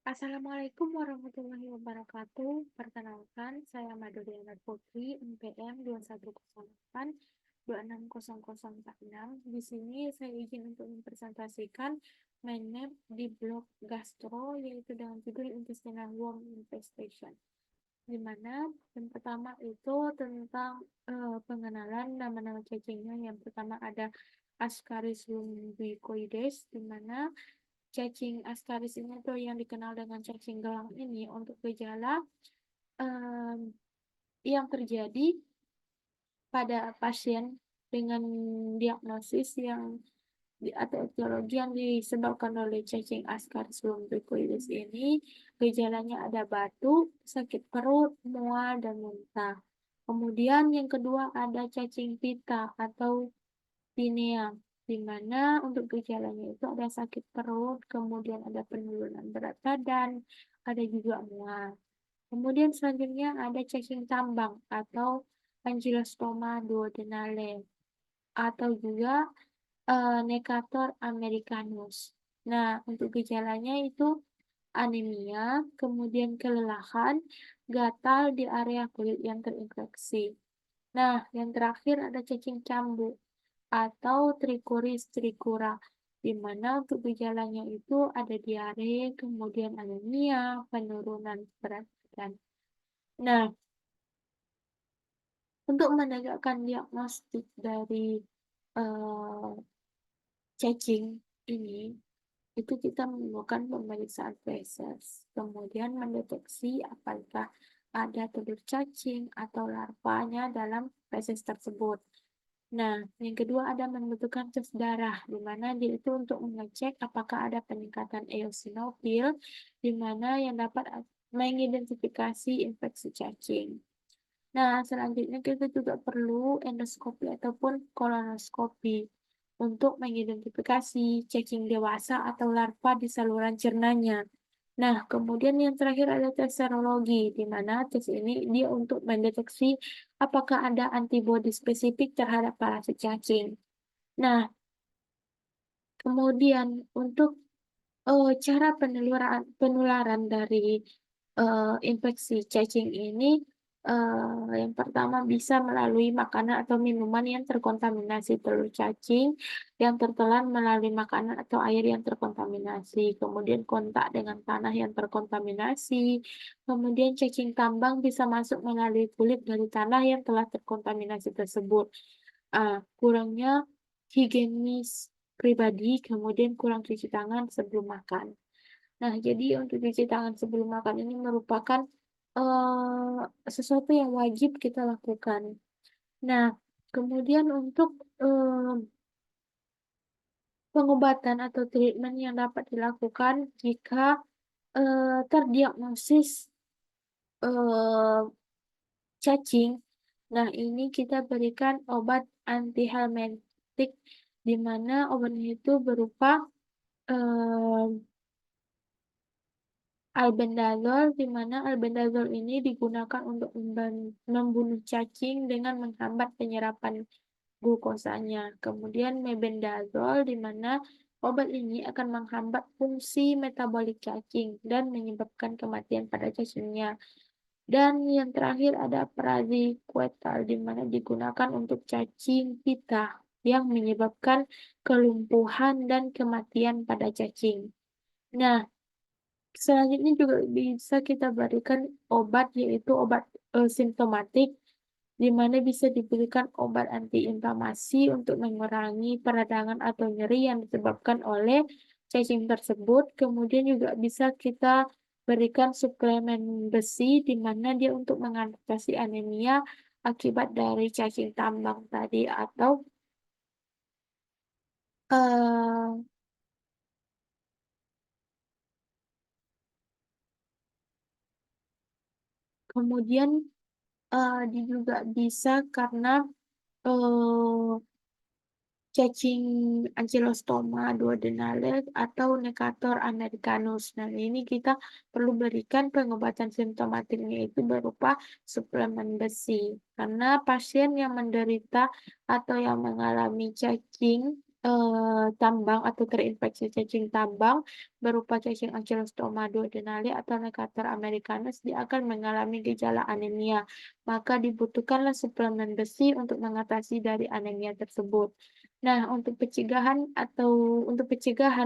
Assalamualaikum warahmatullahi wabarakatuh. Perkenalkan, saya Maduriana Putri, NPM 2108 260046. Di sini saya izin untuk mempresentasikan mind map di blog gastro, yaitu dengan judul Intestinal Worm Infestation. Di mana yang pertama itu tentang pengenalan nama-nama cacingnya. Yang pertama ada Ascaris lumbricoides, di mana cacing Ascaris ini tuh yang dikenal dengan cacing gelang ini untuk gejala em, yang terjadi pada pasien dengan diagnosis atau etiologi yang disebabkan oleh cacing Ascaris lumbricoides ini. Gejalanya ada batuk, sakit perut, mual, dan muntah. Kemudian yang kedua ada cacing pita atau tinea, di mana untuk gejalanya itu ada sakit perut, kemudian ada penurunan berat badan, ada juga mual. Kemudian selanjutnya ada cacing tambang atau Angiosperma duodenale atau juga Necator americanus. Nah, untuk gejalanya itu anemia, kemudian kelelahan, gatal di area kulit yang terinfeksi. Nah, yang terakhir ada cacing cambuk atau Trichuris tricura, di mana untuk gejalanya itu ada diare, kemudian anemia, penurunan berat badan. Nah, untuk menegakkan diagnostik dari eh, cacing ini, itu kita memerlukan pemeriksaan feses, kemudian mendeteksi apakah ada telur cacing atau larvanya dalam feses tersebut. Nah, yang kedua ada membutuhkan tes darah, di mana dia itu untuk mengecek apakah ada peningkatan eosinofil, di mana yang dapat mengidentifikasi infeksi cacing. Nah, selanjutnya kita juga perlu endoskopi ataupun kolonoskopi untuk mengidentifikasi cacing dewasa atau larva di saluran cernanya. Nah, kemudian yang terakhir ada tes serologi, di mana tes ini dia untuk mendeteksi apakah ada antibodi spesifik terhadap parasit cacing. Nah, kemudian untuk cara penularan dari infeksi cacing ini, yang pertama bisa melalui makanan atau minuman yang terkontaminasi telur cacing, yang tertelan melalui makanan atau air yang terkontaminasi, kemudian kontak dengan tanah yang terkontaminasi, kemudian cacing tambang bisa masuk melalui kulit dari tanah yang telah terkontaminasi tersebut. Kurangnya higienis pribadi, kemudian kurang cuci tangan sebelum makan. Nah, jadi untuk cuci tangan sebelum makan ini merupakan sesuatu yang wajib kita lakukan. Nah, kemudian untuk pengobatan atau treatment yang dapat dilakukan jika terdiagnosis eh, cacing. Nah, ini kita berikan obat antihelmintik, di mana obatnya itu berupa eh, albendazol, di mana albendazol ini digunakan untuk membunuh cacing dengan menghambat penyerapan glukosanya. Kemudian mebendazol, di mana obat ini akan menghambat fungsi metabolik cacing dan menyebabkan kematian pada cacingnya. Dan yang terakhir ada praziquantel, di mana digunakan untuk cacing pita yang menyebabkan kelumpuhan dan kematian pada cacing. Nah, selanjutnya juga bisa kita berikan obat, yaitu obat simptomatik, di mana bisa diberikan obat antiinflamasi untuk mengurangi peradangan atau nyeri yang disebabkan oleh cacing tersebut. Kemudian juga bisa kita berikan suplemen besi, di mana dia untuk mengatasi anemia akibat dari cacing tambang tadi, atau eh, kemudian dia juga bisa karena eh, cacing Ankylostoma duodenale atau Necator americanus. Nah, ini kita perlu berikan pengobatan simptomatiknya itu berupa suplemen besi. Karena pasien yang menderita atau yang mengalami cacing tambang atau terinfeksi cacing tambang berupa cacing Ancylostoma duodenale atau Necator americanus, dia akan mengalami gejala anemia. Maka dibutuhkanlah suplemen besi untuk mengatasi dari anemia tersebut. Nah, untuk pencegahan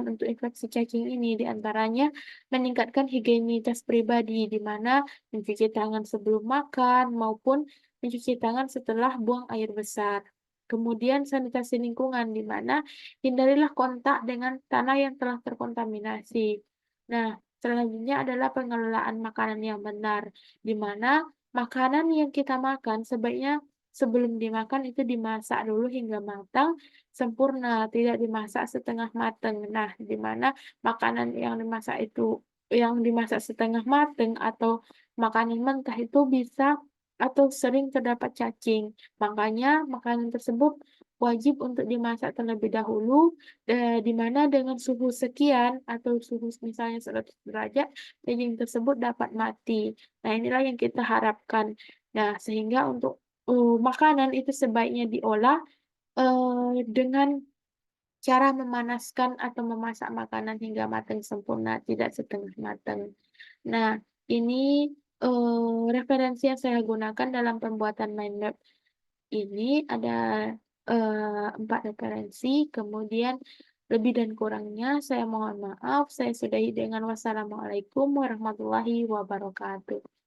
untuk infeksi cacing ini diantaranya meningkatkan higienitas pribadi, di mana mencuci tangan sebelum makan maupun mencuci tangan setelah buang air besar. Kemudian sanitasi lingkungan, di mana hindarilah kontak dengan tanah yang telah terkontaminasi. Nah, selanjutnya adalah pengelolaan makanan yang benar, di mana makanan yang kita makan sebaiknya sebelum dimakan itu dimasak dulu hingga matang sempurna, tidak dimasak setengah matang. Nah, di mana makanan yang dimasak setengah matang atau makanan mentah itu bisa atau sering terdapat cacing. Makanya makanan tersebut wajib untuk dimasak terlebih dahulu, di mana dengan suhu sekian atau suhu misalnya 100 derajat, daging tersebut dapat mati. Nah, inilah yang kita harapkan. Nah, sehingga untuk, makanan itu sebaiknya diolah, dengan cara memanaskan atau memasak makanan hingga matang sempurna, tidak setengah matang. Nah, ini, referensi yang saya gunakan dalam pembuatan mind map ini ada, 4 referensi, kemudian lebih dan kurangnya saya mohon maaf. Saya sudahi dengan wassalamualaikum warahmatullahi wabarakatuh.